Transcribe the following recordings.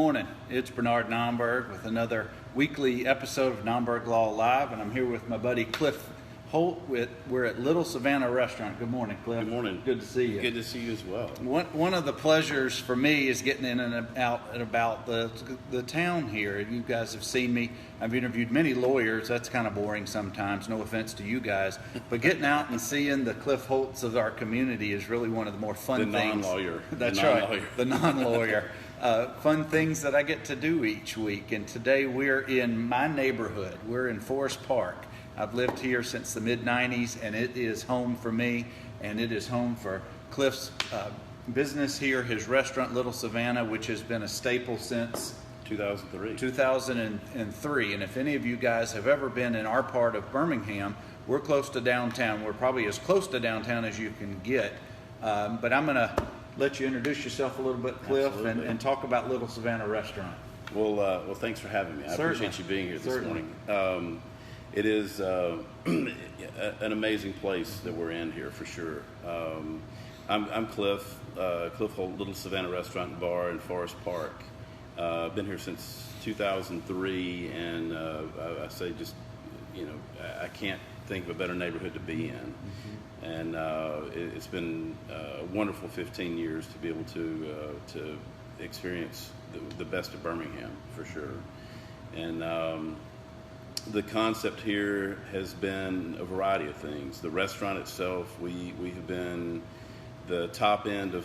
morning. It's Bernard Nomberg with another weekly episode of NOMBERG LAW Live, and I'm here with my buddy Clifton Holt. We're at Little Savannah Restaurant. Good morning, Cliff. Good morning. Good to see you. Good to see you as well. One of the pleasures for me is getting in and out and about the town here. You guys have seen me. I've interviewed many lawyers. That's kind of boring sometimes. No offense to you guys, but getting out and seeing the Cliff Holts of our community is really one of the more fun things. The non-lawyer. That's right. The non-lawyer. Fun things that I get to do each week. And today we're in my neighborhood. We're in Forest Park. I've lived here since the mid-90s, and it is home for me, and it is home for Cliff's business here, his restaurant, Little Savannah, which has been a staple since 2003. And if any of you guys have ever been in our part of Birmingham, we're close to downtown. We're probably as close to downtown as you can get. But I'm going to let you introduce yourself a little bit, Cliff, and talk about Little Savannah Restaurant. Well, thanks for having me. I appreciate you being here this morning. It is an amazing place that we're in here, for sure. I'm Cliff Holt, Little Savannah Restaurant Bar in Forest Park. I've been here since 2003, and I say just, I can't think of a better neighborhood to be in. And it's been a wonderful 15 years to be able to experience the best of Birmingham, for sure. And the concept here has been a variety of things. The restaurant itself, we have been the top end of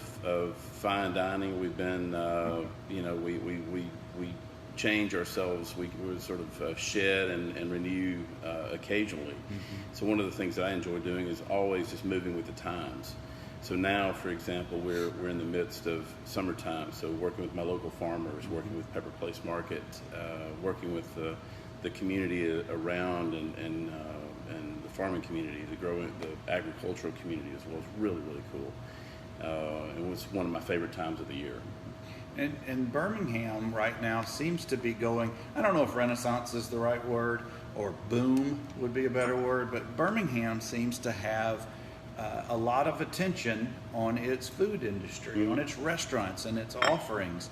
fine dining. We've been, we change ourselves. We sort of shed and renew occasionally. So one of the things that I enjoy doing is always just moving with the times. So now, for example, we're in the midst of summertime. So working with my local farmers, working with Pepper Place Market, working with the community around and the farming community, the agricultural community as well. It's really, really cool. It was one of my favorite times of the year. And Birmingham right now seems to be going, I don't know if renaissance is the right word or boom would be a better word, but Birmingham seems to have a lot of attention on its food industry, on its restaurants and its offerings.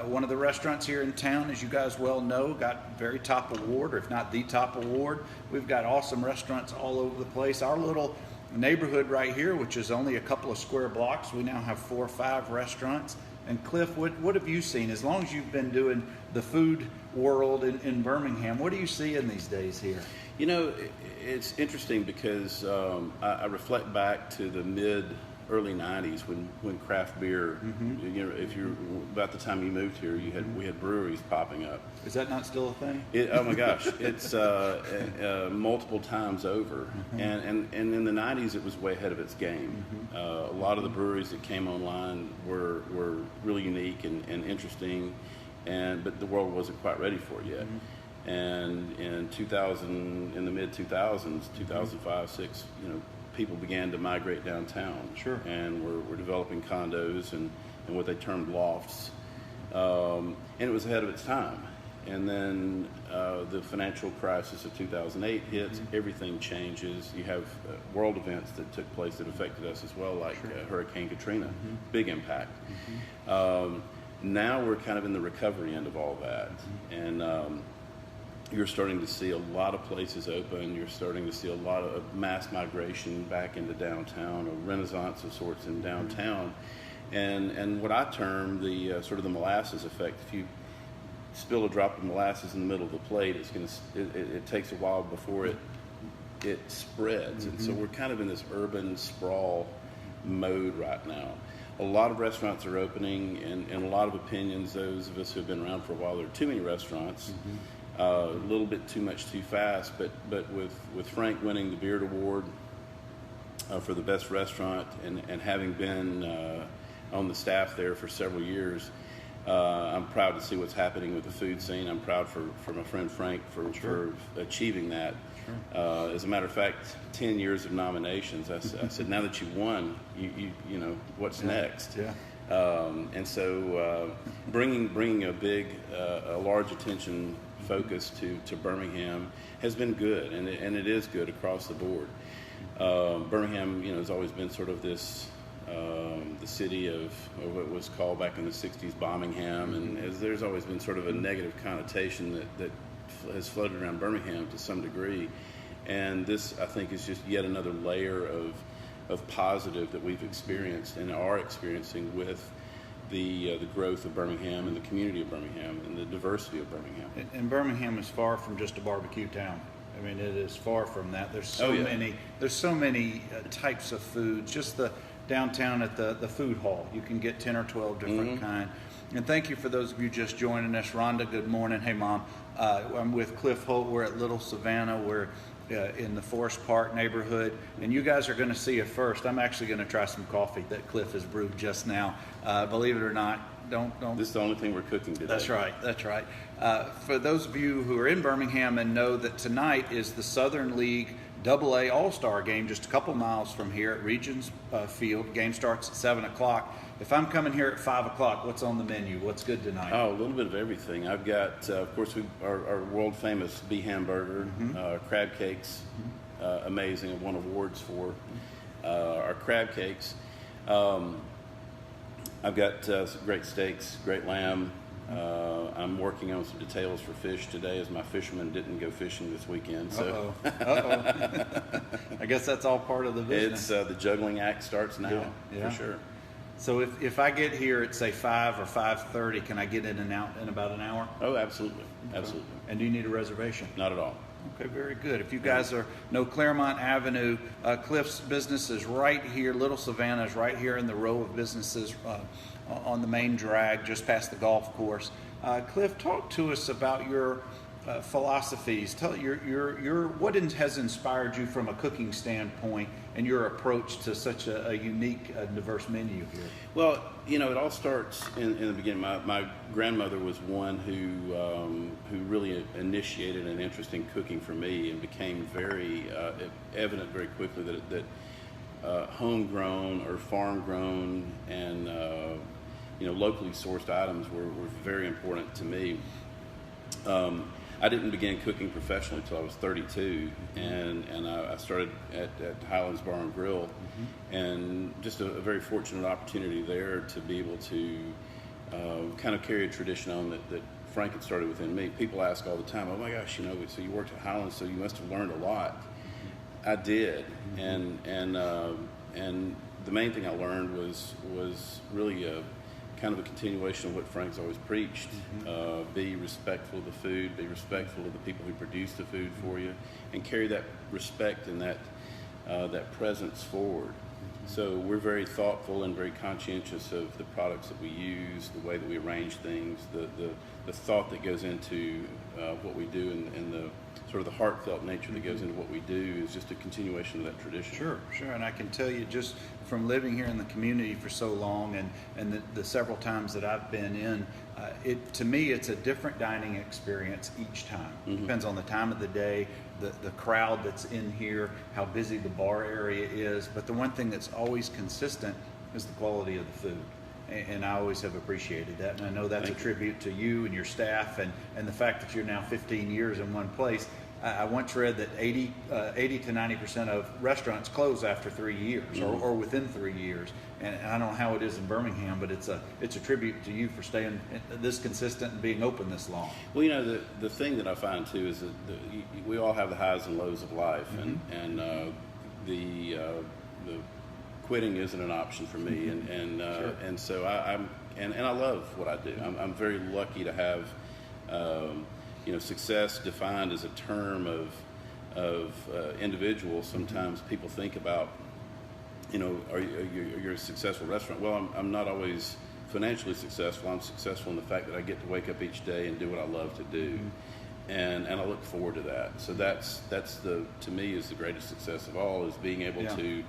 One of the restaurants here in town, as you guys well know, got very top award, or if not the top award. We've got awesome restaurants all over the place. Our little neighborhood right here, which is only a couple of square blocks, we now have 4 or 5 restaurants. And Cliff, what have you seen? As long as you've been doing the food world in Birmingham, what are you seeing these days here? It's interesting because I reflect back to the early 90s when craft beer, if you're about the time you moved here, we had breweries popping up. Is that not still a thing? Oh my gosh, it's multiple times over. And in the 90s, it was way ahead of its game. A lot of the breweries that came online were really unique and interesting, but the world wasn't quite ready for it yet. And in the mid 2000s, 2005, 6, people began to migrate downtown. Sure. And we're developing condos and what they termed lofts. And it was ahead of its time. And then the financial crisis of 2008 hits, everything changes. You have world events that took place that affected us as well, like Hurricane Katrina, big impact. Now we're kind of in the recovery end of all that. And you're starting to see a lot of places open. You're starting to see a lot of mass migration back into downtown, a renaissance of sorts in downtown, and what I term the sort of the molasses effect. If you spill a drop of molasses in the middle of the plate, it takes a while before it spreads, and so we're kind of in this urban sprawl mode right now. A lot of restaurants are opening, and a lot of opinions. Those of us who have been around for a while, there are too many restaurants. A little bit too much too fast, but with Frank winning the Beard Award for the best restaurant and having been on the staff there for several years, I'm proud to see what's happening with the food scene. I'm proud for my friend Frank for achieving that. As a matter of fact, 10 years of nominations. I said, now that you've won, you know what's next. And so bringing a large attention focus to Birmingham has been good, and it is good across the board. Birmingham, has always been sort of this the city of what was called back in the 60s Birmingham, and there's always been sort of a negative connotation that has floated around Birmingham to some degree. And this, I think, is just yet another layer of positive that we've experienced and are experiencing with the growth of Birmingham and the community of Birmingham and the diversity of Birmingham. And Birmingham is far from just a barbecue town. I mean, it is far from that. There's so many. There's so many types of foods. Just the downtown at the food hall, you can get 10 or 12 different kind. And thank you for those of you just joining us. Rhonda, good morning. Hey, Mom. I'm with Clifton Holt. We're at Little Savannah. We're in the Forest Park neighborhood, and you guys are going to see it first. I'm actually going to try some coffee that Cliff has brewed just now. Believe it or not, don't. This is the only thing we're cooking today. That's right. That's right. For those of you who are in Birmingham and know that tonight is the Southern League AA All-Star game, just a couple miles from here at Regions Field. Game starts at 7 o'clock. If I'm coming here at 5 o'clock, what's on the menu? What's good tonight? Oh, a little bit of everything. I've got, of course, our world famous bee hamburger, crab cakes, amazing. I've won awards for our crab cakes. I've got some great steaks, great lamb. I'm working on some details for fish today, as my fishermen didn't go fishing this weekend. So, I guess that's all part of the business. It's the juggling act starts now, for sure. So if I get here at, say, 5 or 5:30, can I get in and out in about an hour? Oh, absolutely. Absolutely. And do you need a reservation? Not at all. Okay, very good. If you guys know Claremont Avenue, Cliff's business is right here. Little Savannah is right here in the row of businesses on the main drag, just past the golf course. Cliff, talk to us about your philosophies. Tell your what has inspired you from a cooking standpoint and your approach to such a unique, diverse menu here. Well, it all starts in the beginning. My grandmother was one who really initiated an interest in cooking for me, and became very evident very quickly that homegrown or farm grown and locally sourced items were very important to me. I didn't begin cooking professionally until I was 32, and I started at Highlands Bar and Grill, and just a very fortunate opportunity there to be able to kind of carry a tradition on that Frank had started within me. People ask all the time, "Oh my gosh, so you worked at Highlands, so you must have learned a lot." I did, and the main thing I learned was really kind of a continuation of what Frank's always preached. Be respectful of the food, be respectful of the people who produce the food for you, and carry that respect and that presence forward. So we're very thoughtful and very conscientious of the products that we use, the way that we arrange things, the thought that goes into what we do, and the sort of the heartfelt nature that goes into what we do is just a continuation of that tradition. Sure. And I can tell you, just from living here in the community for so long, and the several times that I've been in, to me, it's a different dining experience each time. Depends on the time of the day, the crowd that's in here, how busy the bar area is. But the one thing that's always consistent is the quality of the food. And I always have appreciated that. And I know that's a tribute to you and your staff, and the fact that you're now 15 years in one place. I once read that 80 to 90% of restaurants close after 3 years, or within 3 years. And I don't know how it is in Birmingham, but it's a tribute to you for staying this consistent and being open this long. Well, the thing that I find too is that we all have the highs and lows of life, and the quitting isn't an option for me, and so I love what I do. I'm very lucky to have success defined as a term of individuals. Sometimes people think about you're a successful restaurant. Well, I'm not always financially successful. I'm successful in the fact that I get to wake up each day and do what I love to do, and I look forward to that. So that's to me is the greatest success of all, is being able to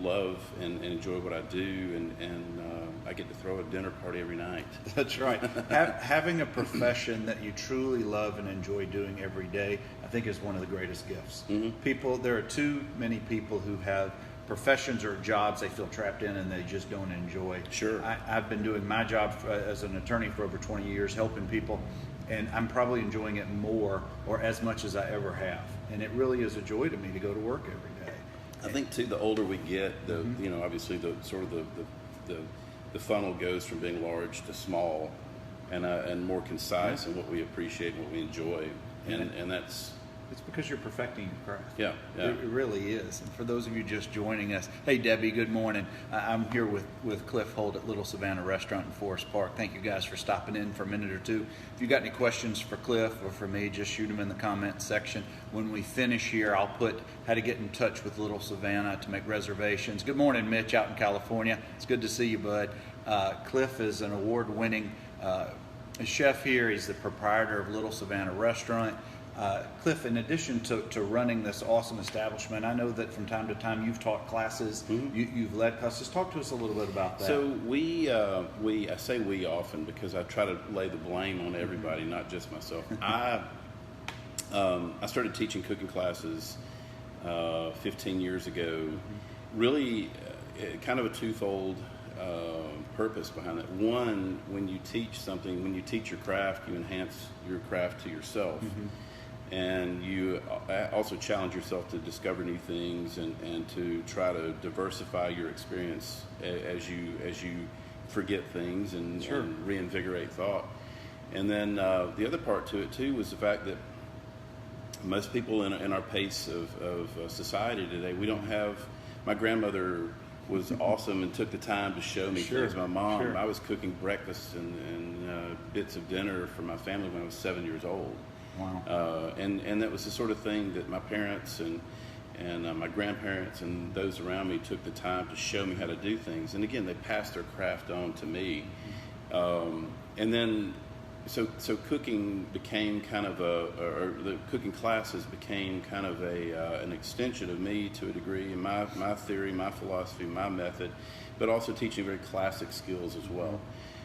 love and enjoy what I do, and I get to throw a dinner party every night. That's right. Having a profession that you truly love and enjoy doing every day, I think, is one of the greatest gifts. There are too many people who have professions or jobs they feel trapped in and they just don't enjoy. Sure. I've been doing my job as an attorney for over 20 years, helping people, and I'm probably enjoying it more or as much as I ever have. And it really is a joy to me to go to work every day. I think too, the older we get, obviously the sort of the funnel goes from being large to small, and more concise in what we appreciate and what we enjoy, and that's. It's because you're perfecting your craft. Yeah. It really is. And for those of you just joining us, hey, Debbie, good morning. I'm here with Cliff Holt at Little Savannah Restaurant in Forest Park. Thank you guys for stopping in for a minute or two. If you got any questions for Cliff or for me, just shoot them in the comments section. When we finish here, I'll put how to get in touch with Little Savannah to make reservations. Good morning, Mitch, out in California. It's good to see you, bud. Cliff is an award-winning chef here. He's the proprietor of Little Savannah Restaurant. Cliff, in addition to running this awesome establishment, I know that from time to time you've taught classes, you've led classes. Talk to us a little bit about that. So I say we often because I try to lay the blame on everybody, not just myself. I started teaching cooking classes 15 years ago, really kind of a twofold purpose behind that. One, when you teach something, when you teach your craft, you enhance your craft to yourself. And you also challenge yourself to discover new things and to try to diversify your experience as you forget things and reinvigorate thought. And then the other part to it too was the fact that most people in our pace of society today, we don't have. My grandmother was awesome and took the time to show me things. My mom, I was cooking breakfast and bits of dinner for my family when I was 7 years old. Wow. And that was the sort of thing that my parents and my grandparents and those around me took the time to show me how to do things. And again, they passed their craft on to me. And then, so cooking became kind of or the cooking classes became kind of an extension of me to a degree, in my theory, my philosophy, my method, but also teaching very classic skills as well.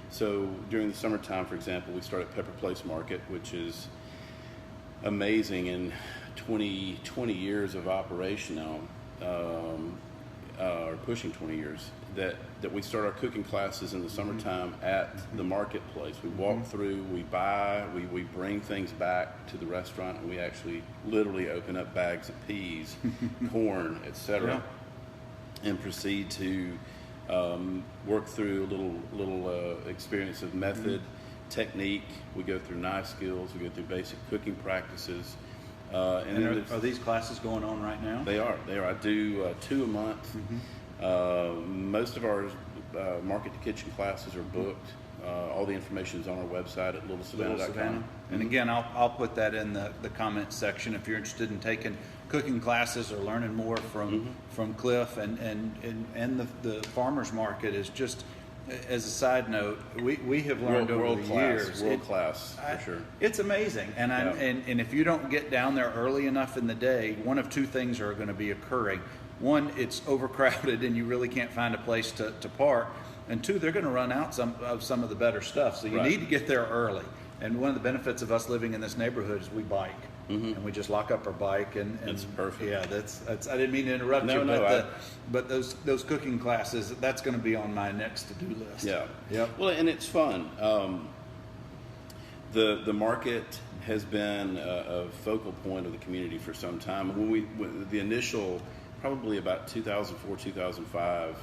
So during the summertime, for example, we started Pepper Place Market, which is amazing in 20 years of operation now, or pushing 20 years, that we start our cooking classes in the summertime at the marketplace. We walk through, we buy, we bring things back to the restaurant, and we actually literally open up bags of peas, corn, etc., and proceed to work through a little experience of method, technique. We go through knife skills, we go through basic cooking practices. And are these classes going on right now? They are. I do 2 a month. Most of our market to kitchen classes are booked. All the information is on our website at littlesavannah.com. And again, I'll put that in the comments section if you're interested in taking cooking classes or learning more from Cliff. And the farmers market is just, as a side note, we have learned over the years. World class, for sure. It's amazing. And if you don't get down there early enough in the day, one of two things are going to be occurring. One, it's overcrowded and you really can't find a place to park. And two, they're going to run out of some of the better stuff. So you need to get there early. And one of the benefits of us living in this neighborhood is we bike. And we just lock up our bike, and that's perfect. Yeah, that's. I didn't mean to interrupt you, but those cooking classes, that's going to be on my next to-do list. Yeah. Yep. Well, and it's fun. The market has been a focal point of the community for some time. When the initial, probably about 2004, 2005.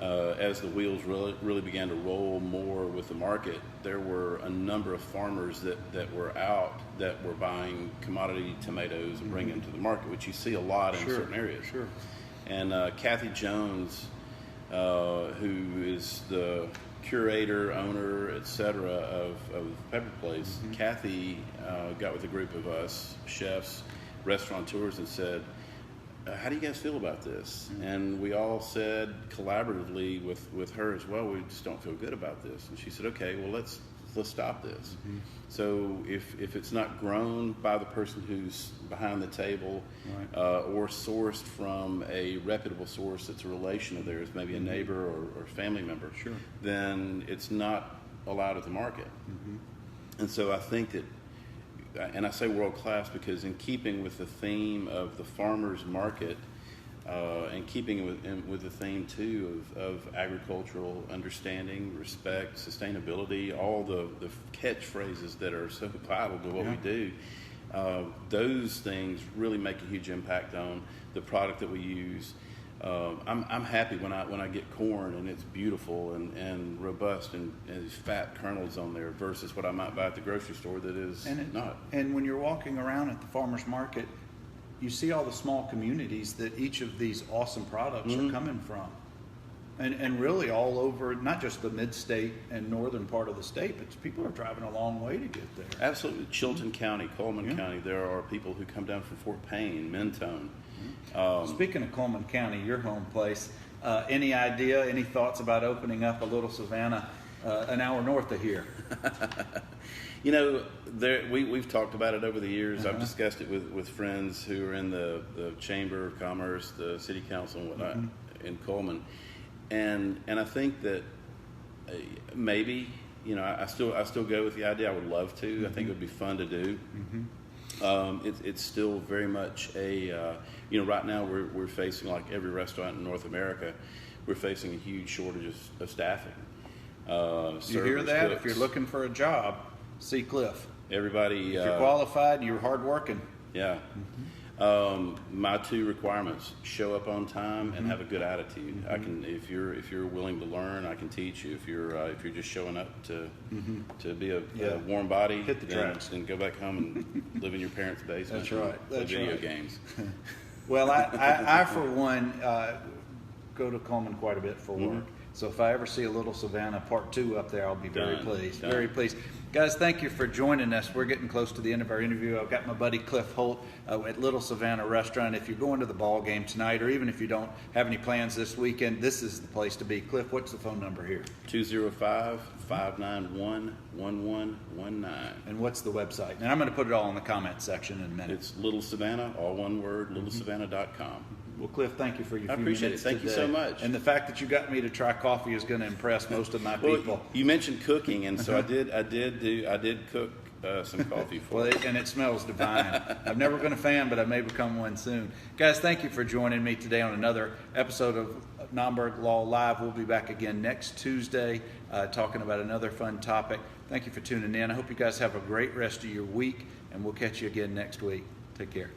As the wheels really began to roll more with the market, there were a number of farmers that were out that were buying commodity tomatoes and bringing them to the market, which you see a lot in certain areas. Sure. And Kathy Jones, who is the curator, owner, etc. of Pepper Place, Kathy got with a group of us, chefs, restaurateurs, and said, how do you guys feel about this? And we all said collaboratively with her as well, we just don't feel good about this. And she said, okay, well, let's stop this. So if it's not grown by the person who's behind the table, or sourced from a reputable source that's a relation of theirs, maybe a neighbor or family member, then it's not allowed at the market. And so I think that, and I say world class because in keeping with the theme of the farmers market, and keeping with the theme too of agricultural understanding, respect, sustainability, all the catchphrases that are so vital to what we do, Those things really make a huge impact on the product that we use. I'm happy when I get corn and it's beautiful and robust and there's fat kernels on there versus what I might buy at the grocery store that is not. And when you're walking around at the farmer's market, you see all the small communities that each of these awesome products are coming from. And really all over, not just the mid-state and northern part of the state, but people are driving a long way to get there. Absolutely. Chilton County, Coleman County, there are people who come down from Fort Payne, Mentone. Speaking of Coleman County, your home place, any idea, any thoughts about opening up a Little Savannah an hour north of here? You know, we've talked about it over the years. I've discussed it with friends who are in the Chamber of Commerce, the City Council, and whatnot in Coleman. And I think that maybe, you know, I still go with the idea. I would love to. I think it would be fun to do. It's still very much a, you know, right now we're facing, like every restaurant in North America, we're facing a huge shortage of staffing. You hear that? Cooks. If you're looking for a job, see Cliff. Everybody. If you're qualified, you're hardworking. Yeah. My two requirements: show up on time and have a good attitude. I can, if you're willing to learn, I can teach you. If you're just showing up to be a warm body, hit the tracks and go back home and live in your parents' basement. That's right. Play video games. Well, I for one go to Coleman quite a bit for work. So if I ever see a Little Savannah Part 2 up there, I'll be very pleased. Very pleased. Guys, thank you for joining us. We're getting close to the end of our interview. I've got my buddy Cliff Holt at Little Savannah Restaurant. If you're going to the ball game tonight, or even if you don't have any plans this weekend, this is the place to be. Cliff, what's the phone number here? 205-591-1119. And what's the website? And I'm going to put it all in the comment section in a minute. It's Little Savannah, all one word, littlesavannah.com. Well, Cliff, thank you for your few minutes. I appreciate it. Thank you so much. And the fact that you got me to try coffee is going to impress most of my people. You mentioned cooking, and so I did cook some coffee for you. And it smells divine. I've never been a fan, but I may become one soon. Guys, thank you for joining me today on another episode of NOMBERG Law Live. We'll be back again next Tuesday talking about another fun topic. Thank you for tuning in. I hope you guys have a great rest of your week, and we'll catch you again next week. Take care.